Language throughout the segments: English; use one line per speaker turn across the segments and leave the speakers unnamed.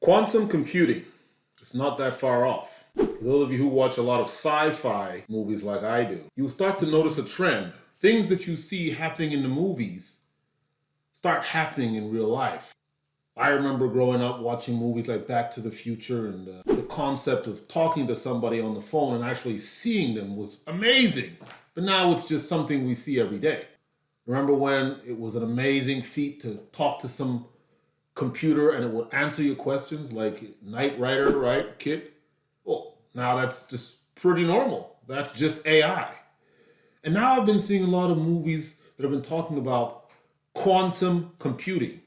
Quantum computing. It's not that far off. For those of you who watch a lot of sci-fi movies like I do, you'll start to notice a trend. Things that you see happening in the movies start happening in real life. I remember growing up watching movies like Back to the Future, and the concept of talking to somebody on the phone and actually seeing them was amazing. But now it's just something we see every day. Remember when it was an amazing feat to talk to some computer and it would answer your questions like Knight Rider, right, Kit? Well, now that's just pretty normal. That's just AI. And now I've been seeing a lot of movies that have been talking about quantum computing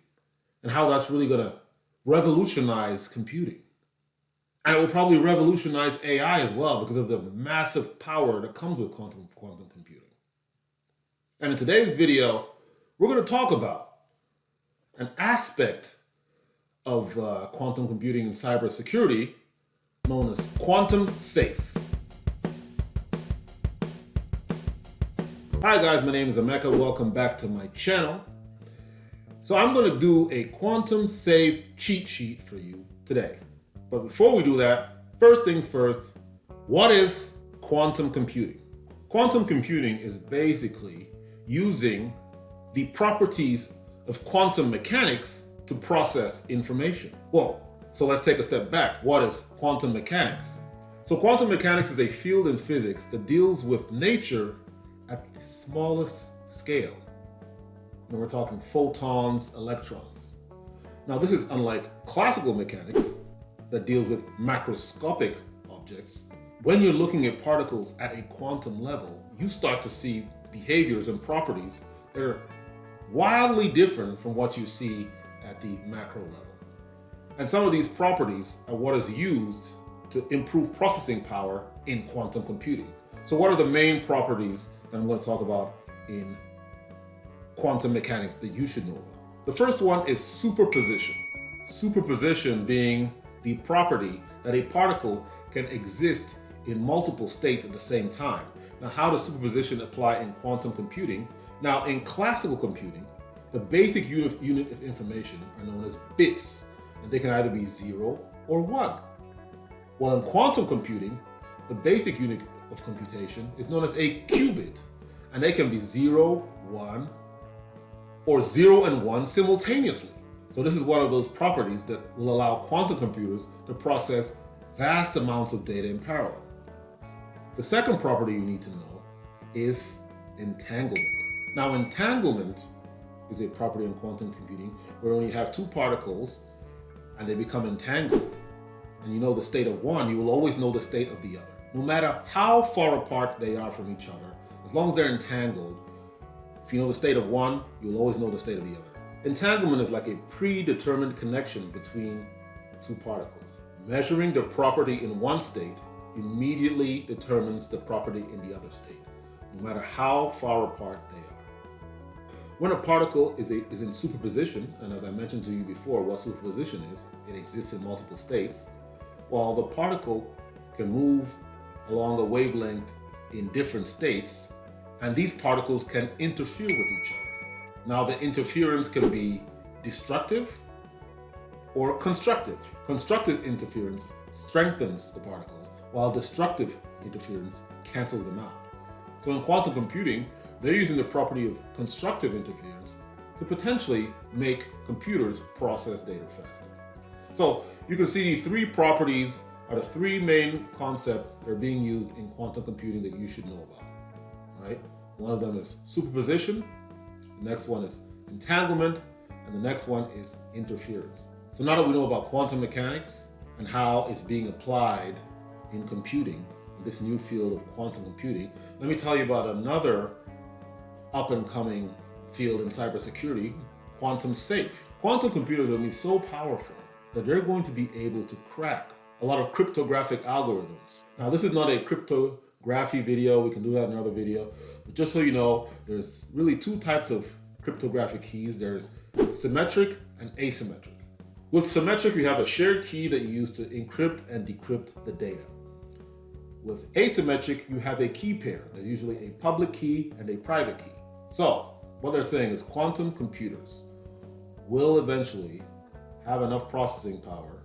and how that's really going to revolutionize computing. And it will probably revolutionize AI as well because of the massive power that comes with quantum computing. And in today's video, we're going to talk about an aspect of quantum computing and cybersecurity known as quantum safe. Hi guys, my name is Emeka. Welcome back to my channel. So I'm going to do a quantum safe cheat sheet for you today. But before we do that, first things first, what is quantum computing? Quantum computing is basically using the properties of quantum mechanics to process information. Well, so let's take a step back. What is quantum mechanics? So quantum mechanics is a field in physics that deals with nature at the smallest scale. And we're talking photons, electrons. Now this is unlike classical mechanics that deals with macroscopic objects. When you're looking at particles at a quantum level, you start to see behaviors and properties that are wildly different from what you see at the macro level. And some of these properties are what is used to improve processing power in quantum computing. So what are the main properties that I'm going to talk about in quantum mechanics that you should know about? The first one is superposition. Superposition being the property that a particle can exist in multiple states at the same time. Now, how does superposition apply in quantum computing? Now, in classical computing, the basic unit of information are known as bits, and they can either be 0 or 1. While in quantum computing, the basic unit of computation is known as a qubit, and they can be 0, 1, or 0 and 1 simultaneously. So this is one of those properties that will allow quantum computers to process vast amounts of data in parallel. The second property you need to know is entanglement. Now, entanglement is a property in quantum computing where when you have two particles and they become entangled, and you know the state of one, you will always know the state of the other. No matter how far apart they are from each other, as long as they're entangled, if you know the state of one, you'll always know the state of the other. Entanglement is like a predetermined connection between two particles. Measuring the property in one state immediately determines the property in the other state, no matter how far apart they are. When a particle is in superposition, and as I mentioned to you before, what superposition is, it exists in multiple states, while the particle can move along a wavelength in different states, and these particles can interfere with each other. Now, the interference can be destructive or constructive. Constructive interference strengthens the particles, while destructive interference cancels them out. So in quantum computing, they're using the property of constructive interference to potentially make computers process data faster. So you can see the three properties are the three main concepts that are being used in quantum computing that you should know about, right? One of them is superposition, the next one is entanglement, and the next one is interference. So now that we know about quantum mechanics and how it's being applied in computing, in this new field of quantum computing, let me tell you about another up-and-coming field in cybersecurity, quantum safe. Quantum computers are going to be so powerful that they're going to be able to crack a lot of cryptographic algorithms. Now, this is not a cryptography video. We can do that in another video. But just so you know, there's really two types of cryptographic keys. There's symmetric and asymmetric. With symmetric, you have a shared key that you use to encrypt and decrypt the data. With asymmetric, you have a key pair. There's usually a public key and a private key. So what they're saying is quantum computers will eventually have enough processing power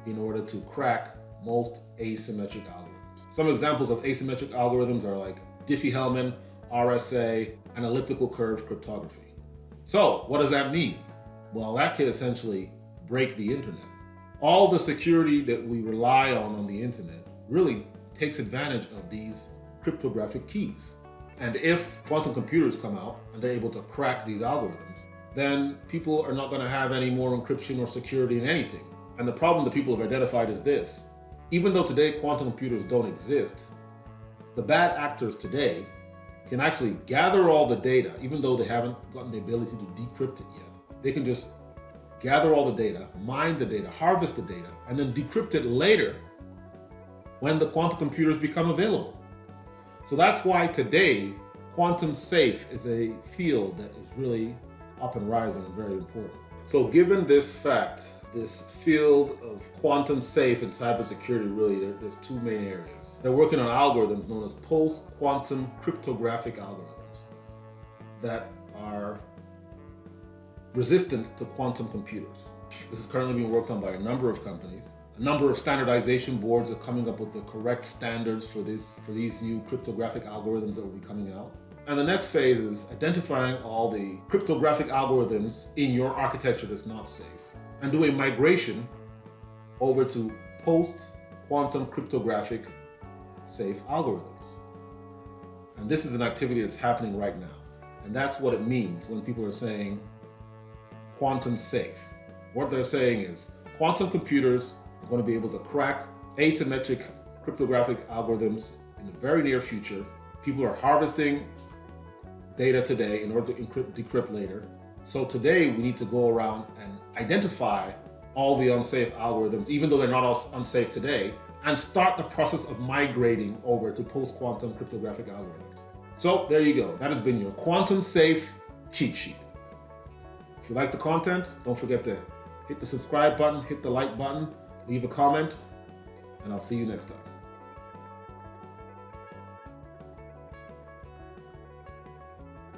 in order to crack most asymmetric algorithms. Some examples of asymmetric algorithms are like Diffie-Hellman, RSA, and elliptical curve cryptography. So what does that mean? Well, that could essentially break the internet. All the security that we rely on the internet really takes advantage of these cryptographic keys. And if quantum computers come out and they're able to crack these algorithms, then people are not going to have any more encryption or security in anything. And the problem that people have identified is this. Even though today quantum computers don't exist, the bad actors today can actually gather all the data, even though they haven't gotten the ability to decrypt it yet. They can just gather all the data, mine the data, harvest the data, and then decrypt it later when the quantum computers become available. So that's why today, quantum safe is a field that is really up and rising and very important. So given this fact, this field of quantum safe and cybersecurity, really, there's two main areas. They're working on algorithms known as post-quantum cryptographic algorithms that are resistant to quantum computers. This is currently being worked on by a number of companies. A number of standardization boards are coming up with the correct standards for these new cryptographic algorithms that will be coming out. And the next phase is identifying all the cryptographic algorithms in your architecture that's not safe and do a migration over to post-quantum cryptographic safe algorithms. And this is an activity that's happening right now. And that's what it means when people are saying quantum safe. What they're saying is quantum computers are going to be able to crack asymmetric cryptographic algorithms in the very near future. People are harvesting data today in order to decrypt later. So today we need to go around and identify all the unsafe algorithms, even though they're not all unsafe today, and start the process of migrating over to post-quantum cryptographic algorithms. So there you go. That has been your quantum safe cheat sheet. If you like the content, don't forget to hit the subscribe button, hit the like button, leave a comment, and I'll see you next time.